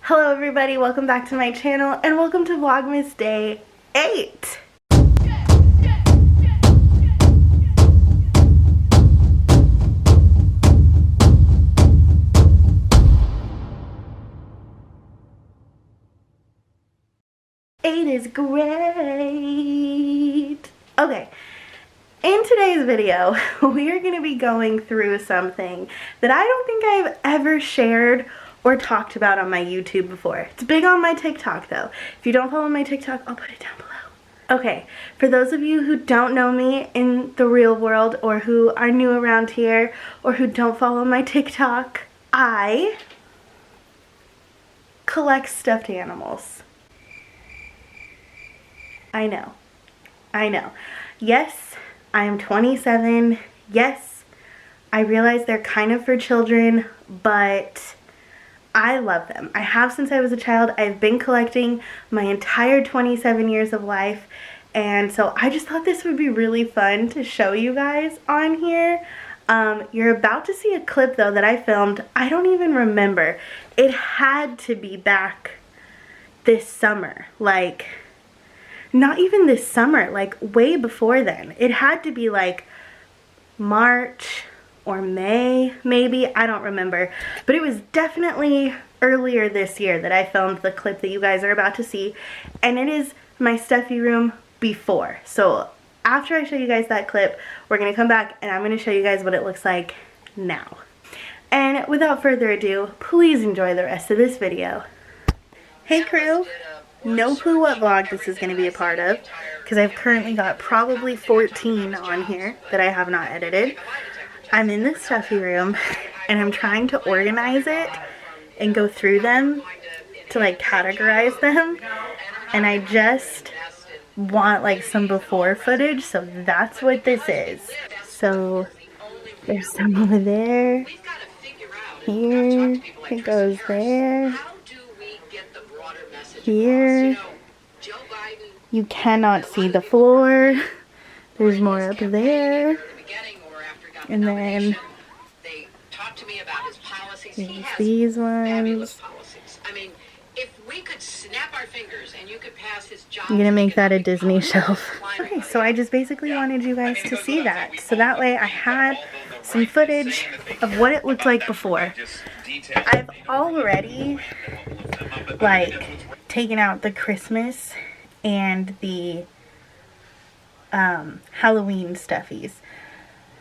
Hello everybody, welcome back to my channel and welcome to Vlogmas Day 8. Eight is great. Okay, in today's video, we are going to be going through something that I don't think I've ever shared or talked about on my YouTube before. It's big on my TikTok though. If you don't follow my TikTok, I'll put it down below. Okay, for those of you who don't know me in the real world or who are new around here or who don't follow my TikTok, I collect stuffed animals. I know. Yes, I am 27. Yes, I realize they're kind of for children, but I love them. I have since I was a child. I've been collecting my entire 27 years of life, and so I just thought this would be really fun to show you guys on here. You're about to see a clip though that I filmed. I don't even remember. It had to be back this summer, like not even this summer, like way before then. It had to be like March or May, maybe, I don't remember, but it was definitely earlier this year that I filmed the clip that you guys are about to see, and it is my stuffy room before. So after I show you guys that clip, we're gonna come back and I'm gonna show you guys what it looks like now. And without further ado, please enjoy the rest of this video. Hey crew, no clue what vlog this is gonna be a part of, because I've currently got probably 14 on here that I have not edited. I'm in the stuffy room and I'm trying to organize it and go through them to like categorize them, and I just want like some before footage, so that's what this is. So there's some over there, here, it goes there, here, you cannot see the floor, there's more up there. And then there's these ones. I'm gonna make that a Disney shelf. Okay, so I just basically wanted you guys to see that. So that way I had some footage of what it looked like before. I've already like taken out the Christmas and the Halloween stuffies.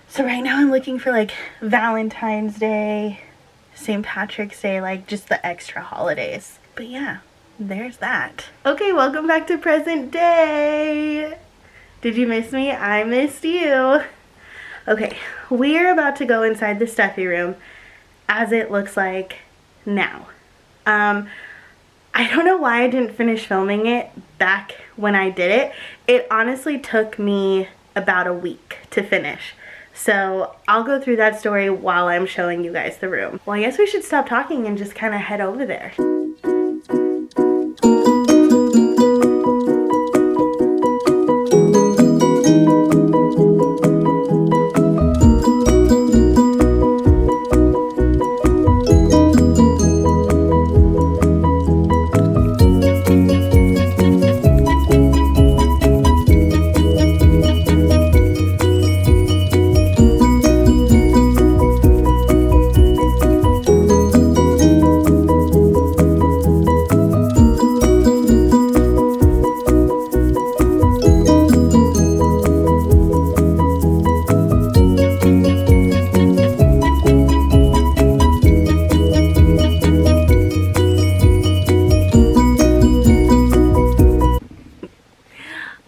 So right now I'm looking for like Valentine's Day, St. Patrick's Day, like just the extra holidays. But yeah, there's that. Okay, welcome back to present day. Did you miss me? I missed you. Okay, we're about to go inside the stuffy room as it looks like now. I don't know why I didn't finish filming it back when I did it. It honestly took me about a week to finish. So I'll go through that story while I'm showing you guys the room. Well, I guess we should stop talking and just kind of head over there.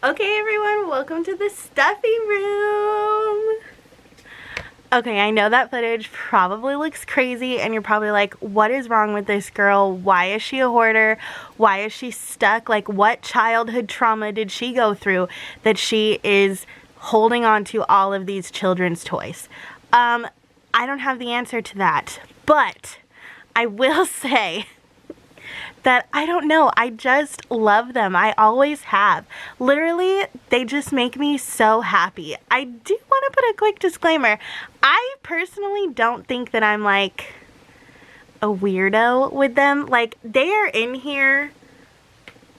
Okay everyone, welcome to the stuffy room. Okay, I know that footage probably looks crazy and you're probably like, what is wrong with this girl? Why is she a hoarder? Why is she stuck? Like, what childhood trauma did she go through that she is holding on to all of these children's toys? I don't have the answer to that, but I will say that I don't know, I just love them. I always have. Literally, they just make me so happy. I do want to put a quick disclaimer. I personally don't think that I'm like a weirdo with them. Like, they are in here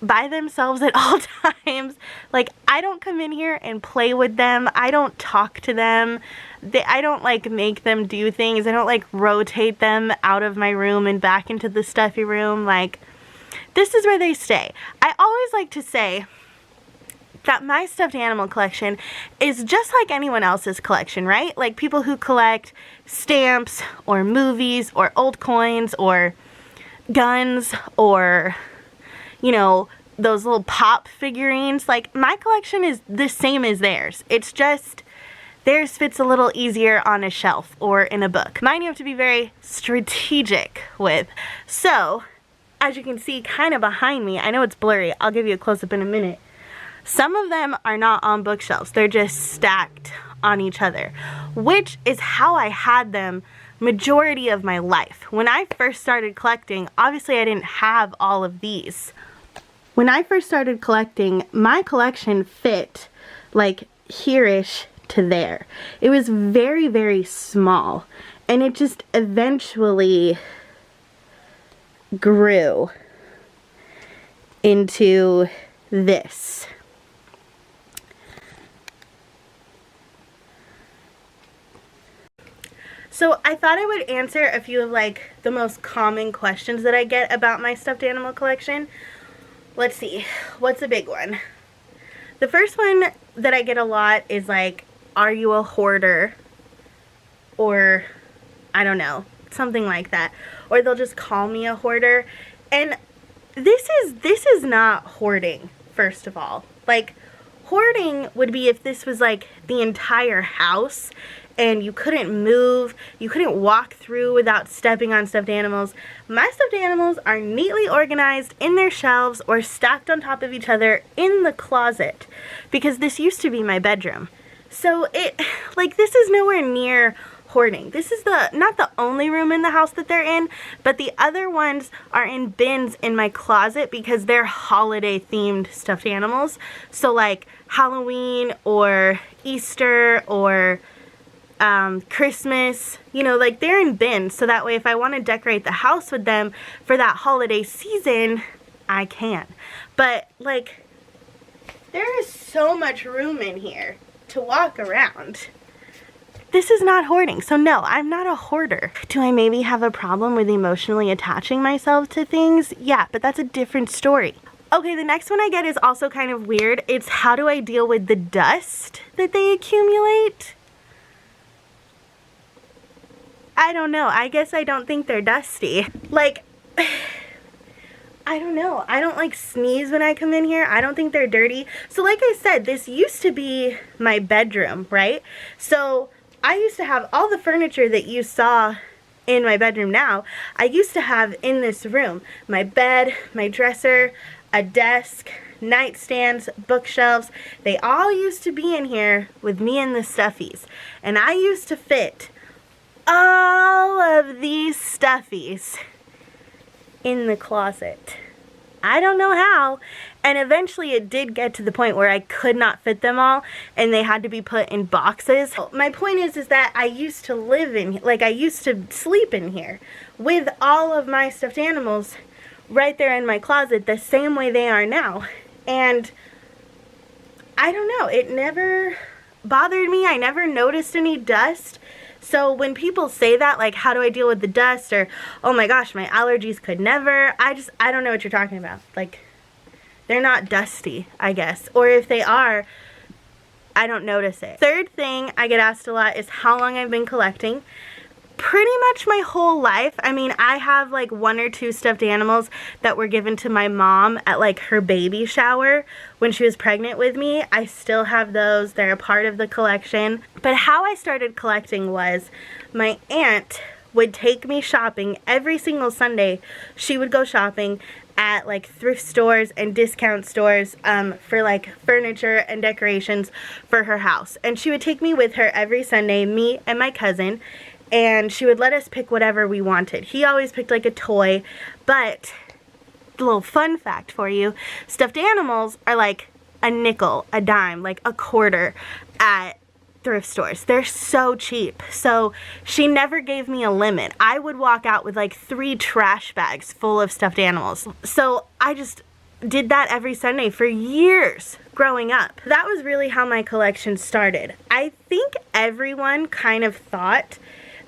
by themselves at all times. Like, I don't come in here and play with them. I don't talk to them. I don't like make them do things. I don't like rotate them out of my room and back into the stuffy room. Like, this is where they stay. I always like to say that my stuffed animal collection is just like anyone else's collection, right? Like people who collect stamps or movies or old coins or guns or, you know, those little pop figurines. Like, my collection is the same as theirs. It's just theirs fits a little easier on a shelf or in a book. Mine you have to be very strategic with. So, as you can see kind of behind me, I know it's blurry, I'll give you a close-up in a minute. Some of them are not on bookshelves, they're just stacked on each other, which is how I had them majority of my life. When I first started collecting, obviously I didn't have all of these. When I first started collecting, my collection fit like here-ish to there. It was very, very small, and it just eventually grew into this. So I thought I would answer a few of like the most common questions that I get about my stuffed animal collection. Let's see, what's a big one? The first one that I get a lot is like, are you a hoarder? Or, I don't know, something like that. Or they'll just call me a hoarder. And this is not hoarding, first of all. Like, hoarding would be if this was like the entire house and you couldn't move, you couldn't walk through without stepping on stuffed animals. My stuffed animals are neatly organized in their shelves or stacked on top of each other in the closet, because this used to be my bedroom. So this is nowhere near hoarding. This is not the only room in the house that they're in, but the other ones are in bins in my closet because they're holiday themed stuffed animals. So like Halloween or Easter or Christmas, you know, like they're in bins, so that way if I want to decorate the house with them for that holiday season, I can. But like, there is so much room in here to walk around. This is not hoarding, so no, I'm not a hoarder. Do I maybe have a problem with emotionally attaching myself to things? Yeah, but that's a different story. Okay, the next one I get is also kind of weird. It's how do I deal with the dust that they accumulate? I don't know. I guess I don't think they're dusty. Like, I don't know. I don't like sneeze when I come in here. I don't think they're dirty. So like I said, this used to be my bedroom, right? So I used to have all the furniture that you saw in my bedroom now, I used to have in this room. My bed, my dresser, a desk, nightstands, bookshelves. They all used to be in here with me and the Stuffies. And I used to fit all of these Stuffies in the closet. I don't know how. And eventually it did get to the point where I could not fit them all and they had to be put in boxes. My point is that I used to live in, like I used to sleep in here with all of my stuffed animals right there in my closet the same way they are now. And I don't know, it never bothered me. I never noticed any dust. So when people say that, like, how do I deal with the dust, or, oh my gosh, my allergies could never, I don't know what you're talking about. Like, they're not dusty, I guess. Or if they are, I don't notice it. Third thing I get asked a lot is how long I've been collecting. Pretty much my whole life. I mean, I have like 1 or 2 stuffed animals that were given to my mom at like her baby shower when she was pregnant with me. I still have those. They're a part of the collection. But how I started collecting was my aunt would take me shopping every single Sunday. She would go shopping at like thrift stores and discount stores for like furniture and decorations for her house. And she would take me with her every Sunday, me and my cousin. And she would let us pick whatever we wanted. He always picked like a toy, but a little fun fact for you, stuffed animals are like a nickel, a dime, like a quarter at thrift stores. They're so cheap. So she never gave me a limit. I would walk out with like 3 trash bags full of stuffed animals. So I just did that every Sunday for years growing up. That was really how my collection started. I think everyone kind of thought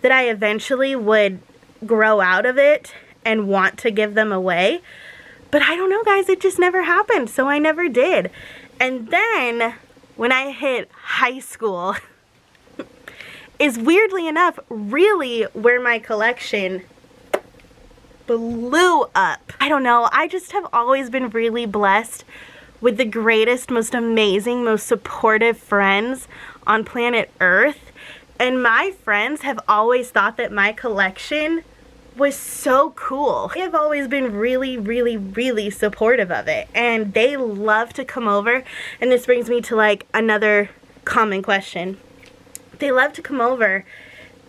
that I eventually would grow out of it and want to give them away. But I don't know, guys, it just never happened, so I never did. And then when I hit high school is weirdly enough really where my collection blew up. I don't know, I just have always been really blessed with the greatest, most amazing, most supportive friends on planet Earth. And my friends have always thought that my collection was so cool. They have always been really, really, really supportive of it. And they love to come over. And this brings me to like another common question. They love to come over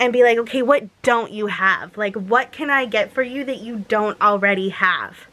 and be like, okay, what don't you have? Like, what can I get for you that you don't already have?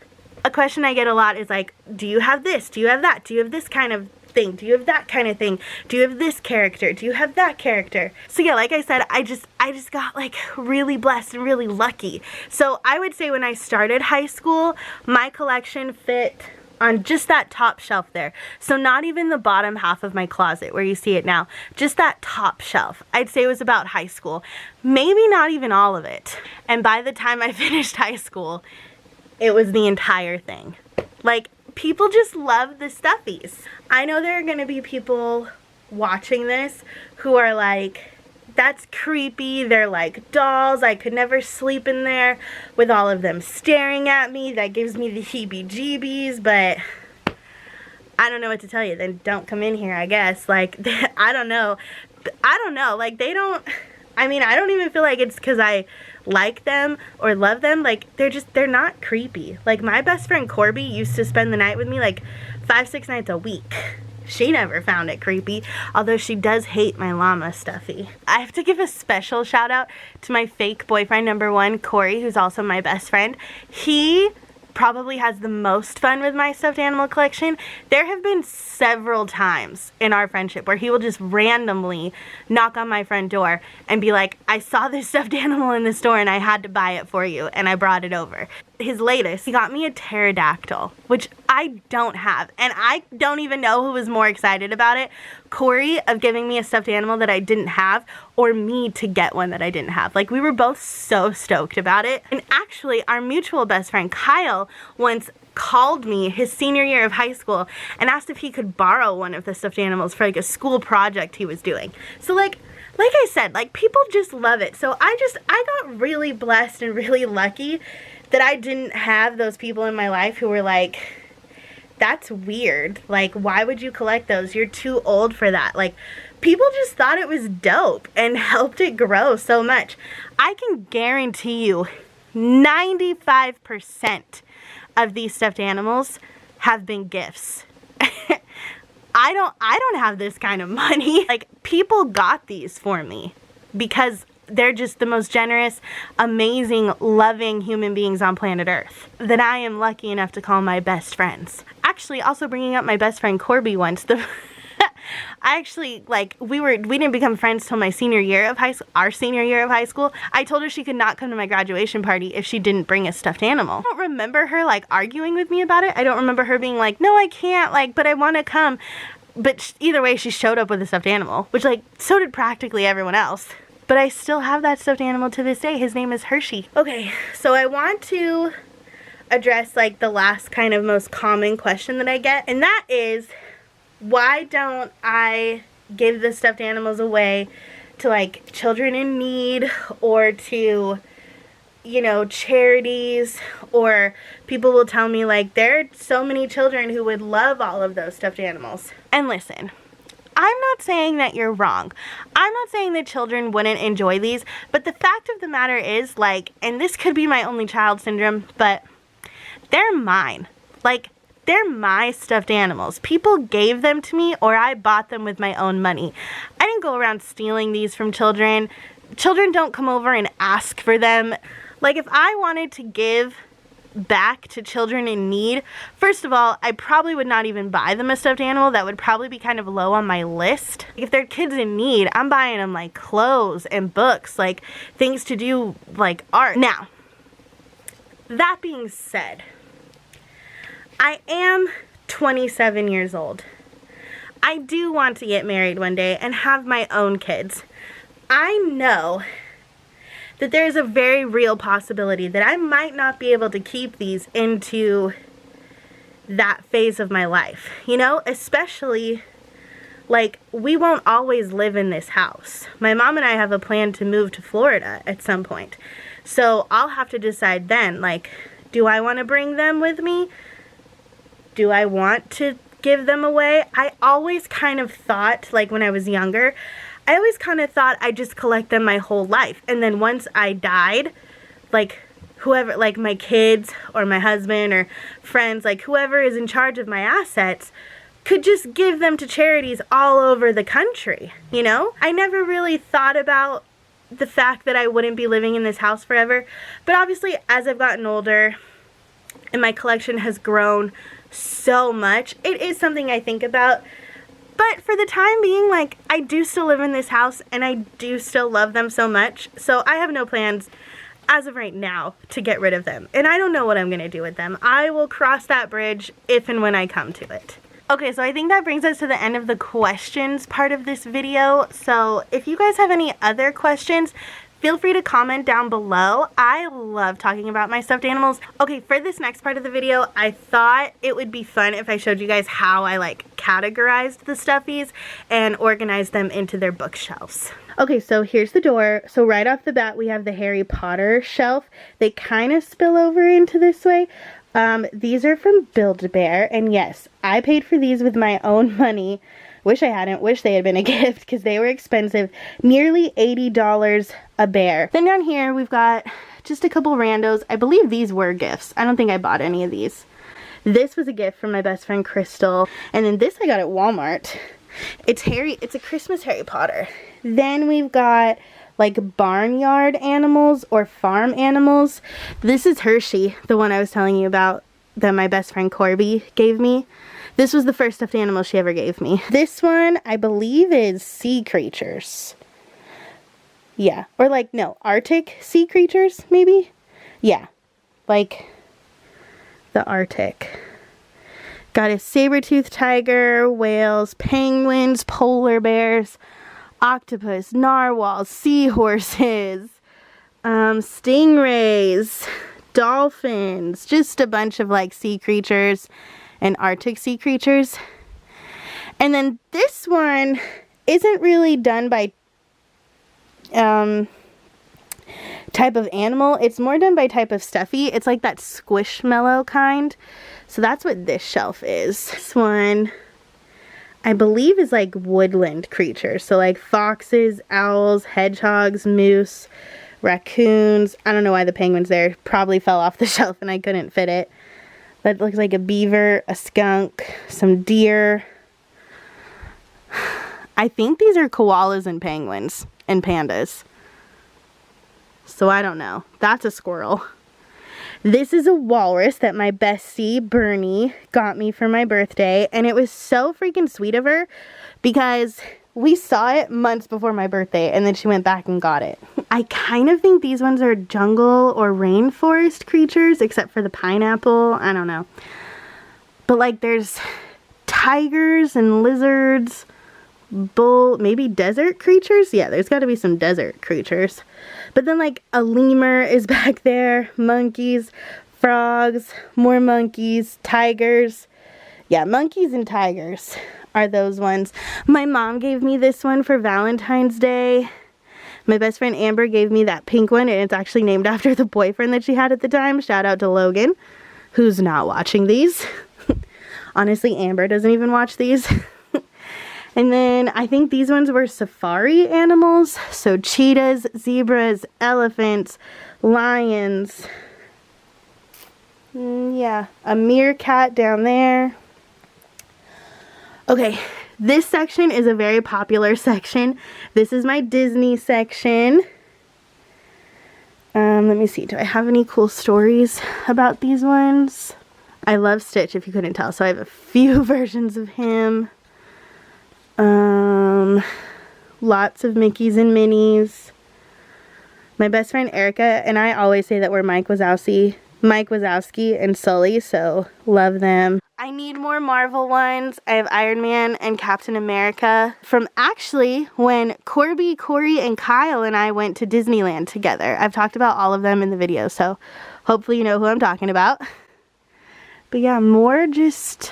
A question I get a lot is like, do you have this? Do you have that? Do you have this kind of thing? Do you have that kind of thing? Do you have this character? Do you have that character? So yeah, like I said, I just got like really blessed and really lucky. So I would say when I started high school, my collection fit on just that top shelf there. So not even the bottom half of my closet where you see it now, just that top shelf. I'd say it was about high school. Maybe not even all of it. And by the time I finished high school, it was the entire thing. Like, people just love the Stuffies. I know there are going to be people watching this who are like, that's creepy, they're like dolls, I could never sleep in there with all of them staring at me, that gives me the heebie-jeebies, but I don't know what to tell you. Then don't come in here, I guess. Like, I don't know, like they don't, I mean, I don't even feel like it's because I like them or love them. Like, they're not creepy. Like, my best friend Corby used to spend the night with me like 5-6 nights a week. She never found it creepy, although she does hate my llama Stuffy. I have to give a special shout out to my fake boyfriend number 1, Corey, who's also my best friend. He probably has the most fun with my stuffed animal collection. There have been several times in our friendship where he will just randomly knock on my front door and be like, I saw this stuffed animal in the store and I had to buy it for you, and I brought it over. His latest, he got me a pterodactyl, which I don't have, and I don't even know who was more excited about it, Corey of giving me a stuffed animal that I didn't have, or me to get one that I didn't have. Like, we were both so stoked about it. And actually, our mutual best friend Kyle once called me his senior year of high school and asked if he could borrow one of the stuffed animals for like a school project he was doing. So like I said, like, people just love it. So I got really blessed and really lucky that I didn't have those people in my life who were like, that's weird. Like, why would you collect those? You're too old for that. Like, people just thought it was dope and helped it grow so much. I can guarantee you 95% of these stuffed animals have been gifts. I don't have this kind of money. Like, people got these for me because they're just the most generous, amazing, loving human beings on planet Earth that I am lucky enough to call my best friends. Actually, also bringing up my best friend Corby once, I actually, like, we didn't become friends till my senior year of high school, our senior year of high school. I told her she could not come to my graduation party if she didn't bring a stuffed animal. I don't remember her, like, arguing with me about it. I don't remember her being like, no, I can't, like, but I want to come. But either way, she showed up with a stuffed animal, which, like, so did practically everyone else. But I still have that stuffed animal to this day. His name is Hershey. Okay, so I want to address, like, the last kind of most common question that I get, and that is, why don't I give the stuffed animals away to, like, children in need or to, you know, charities? Or people will tell me, like, there are so many children who would love all of those stuffed animals. And listen, I'm not saying that you're wrong. I'm not saying that children wouldn't enjoy these, but the fact of the matter is, like, and this could be my only child syndrome, but they're mine. Like, they're my stuffed animals. People gave them to me, or I bought them with my own money. I didn't go around stealing these from children. Children don't come over and ask for them. Like, if I wanted to give back to children in need, first of all, I probably would not even buy them a stuffed animal. That would probably be kind of low on my list. If they're kids in need, I'm buying them like clothes and books, like things to do, like art. Now, that being said, I am 27 years old. I do want to get married one day and have my own kids. I know that there is a very real possibility that I might not be able to keep these into that phase of my life, you know, especially like we won't always live in this house. My mom and I have a plan to move to Florida at some point, so I'll have to decide then, like, do I want to bring them with me? Do I want to give them away? I always kind of thought, like when I was younger, I always kind of thought I'd just collect them my whole life. And then once I died, like whoever, like my kids or my husband or friends, like whoever is in charge of my assets, could just give them to charities all over the country, you know? I never really thought about the fact that I wouldn't be living in this house forever. But obviously, as I've gotten older and my collection has grown so much, it is something I think about. But for the time being, like, I do still live in this house, and I do still love them so much. So I have no plans, as of right now, to get rid of them. And I don't know what I'm going to do with them. I will cross that bridge if and when I come to it. Okay, so I think that brings us to the end of the questions part of this video. So if you guys have any other questions, feel free to comment down below. I love talking about my stuffed animals. Okay, for this next part of the video, I thought it would be fun if I showed you guys how I like categorized the stuffies and organized them into their bookshelves. Okay, so here's the door. So right off the bat, we have the Harry Potter shelf. They kind of spill over into this way. These are from Build-A-Bear, and yes, I paid for these with my own money. Wish I hadn't. Wish they had been a gift because they were expensive. Nearly $80 a bear. Then down here we've got just a couple randos. I believe these were gifts. I don't think I bought any of these. This was a gift from my best friend Crystal. And then this I got at Walmart. It's a Christmas Harry Potter. Then we've got like barnyard animals or farm animals. This is Hershey, the one I was telling you about that my best friend Corby gave me. This was the first stuffed animal she ever gave me. This one, I believe, is sea creatures. Yeah, or like, no, Arctic sea creatures, maybe? Yeah, like the Arctic. Got a saber-toothed tiger, whales, penguins, polar bears, octopus, narwhals, seahorses, stingrays, dolphins, just a bunch of like sea creatures and Arctic sea creatures. And then this one isn't really done by type of animal. It's more done by type of stuffy. It's like that squishmallow kind. So that's what this shelf is. This one, I believe, is like woodland creatures. So like foxes, owls, hedgehogs, moose, raccoons. I don't know why the penguin's there. Probably fell off the shelf and I couldn't fit it. That looks like a beaver, a skunk, some deer. I think these are koalas and penguins and pandas. So I don't know. That's a squirrel. This is a walrus that my bestie, Bernie, got me for my birthday. And it was so freaking sweet of her because we saw it months before my birthday and then she went back and got it. I kind of think these ones are jungle or rainforest creatures, except for the pineapple. I don't know. But like there's tigers and lizards, maybe desert creatures? Yeah, there's got to be some desert creatures. But then like a lemur is back there, monkeys, frogs, more monkeys, tigers. Yeah, monkeys and tigers are those ones. My mom gave me this one for Valentine's Day. My best friend Amber gave me that pink one, and it's actually named after the boyfriend that she had at the time. Shout out to Logan, who's not watching these. Honestly, Amber doesn't even watch these. And then I think these ones were safari animals. So cheetahs, zebras, elephants, lions. Yeah, a meerkat down there. Okay, this section is a very popular section. This is my Disney section. Let me see, do I have any cool stories about these ones? I love Stitch, if you couldn't tell, so I have a few versions of him. Lots of Mickeys and Minnies. My best friend Erica and I always say that we're Mike Wazowski and Sully, so love them. I need more Marvel ones. I have Iron Man and Captain America from actually when Corby, Corey, and Kyle and I went to Disneyland together. I've talked about all of them in the video, so hopefully you know who I'm talking about. But yeah, more just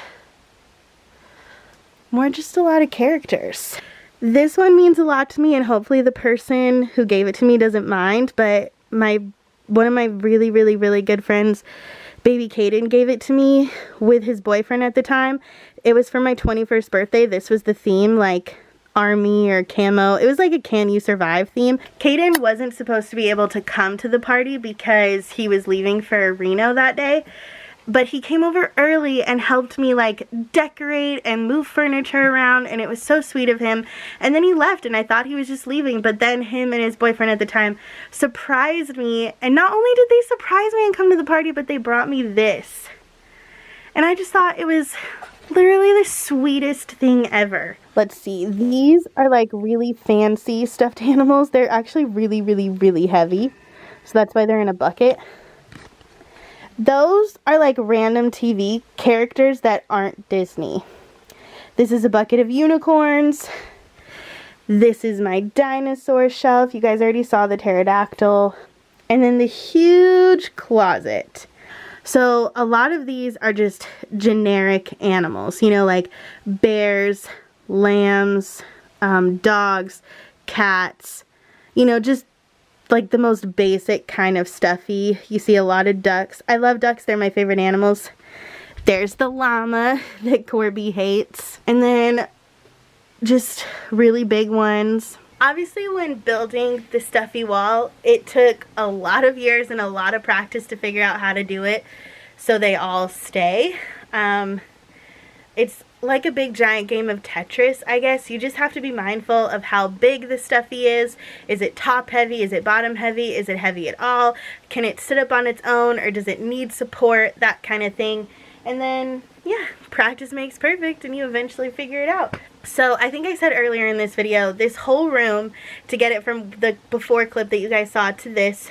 a lot of characters. This one means a lot to me, and hopefully the person who gave it to me doesn't mind, but one of my really good friends, baby Caden, gave it to me with his boyfriend at the time. It was for my 21st birthday. This was the theme, like army or camo. It was like a Can You Survive theme. Caden wasn't supposed to be able to come to the party because he was leaving for Reno that day. But he came over early and helped me like decorate and move furniture around, and it was so sweet of him. And then he left and I thought he was just leaving, but then him and his boyfriend at the time surprised me. And not only did they surprise me and come to the party, but they brought me this. And I just thought it was literally the sweetest thing ever. Let's see, these are like really fancy stuffed animals. They're actually really heavy, so that's why they're in a bucket. Those are like random TV characters that aren't Disney. This is a bucket of unicorns. This is my dinosaur shelf. You guys already saw the pterodactyl. And then the huge closet. So a lot of these are just generic animals, you know, like bears, lambs, dogs, cats, you know, just like the most basic kind of stuffy. You see a lot of ducks. I love ducks. They're my favorite animals. There's the llama that Corby hates. And then just really big ones. Obviously, when building the stuffy wall, it took a lot of years and a lot of practice to figure out how to do it so they all stay. It's like a big giant game of Tetris, I guess. You just have to be mindful of how big the stuffy is. Is it top heavy? Is it bottom heavy? Is it heavy at all? Can it sit up on its own, or does it need support? That kind of thing. And then, yeah, practice makes perfect and you eventually figure it out. So I think I said earlier in this video, this whole room, to get it from the before clip that you guys saw to this,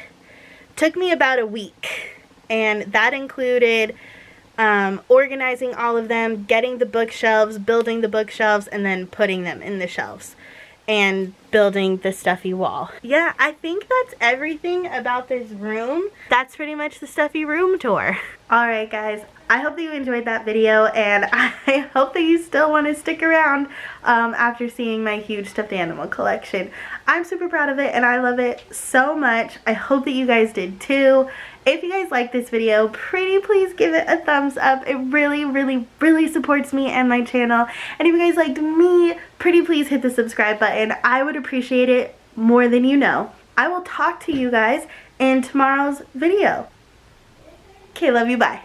took me about a week. And that included organizing all of them, getting the bookshelves, building the bookshelves, and then putting them in the shelves and building the stuffy wall. Yeah, I think that's everything about this room. That's pretty much the stuffy room tour. Alright guys, I hope that you enjoyed that video, and I hope that you still want to stick around after seeing my huge stuffed animal collection. I'm super proud of it and I love it so much. I hope that you guys did too. If you guys like this video, pretty please give it a thumbs up. It really supports me and my channel. And if you guys liked me, pretty please hit the subscribe button. I would appreciate it more than you know. I will talk to you guys in tomorrow's video. Okay, love you, bye.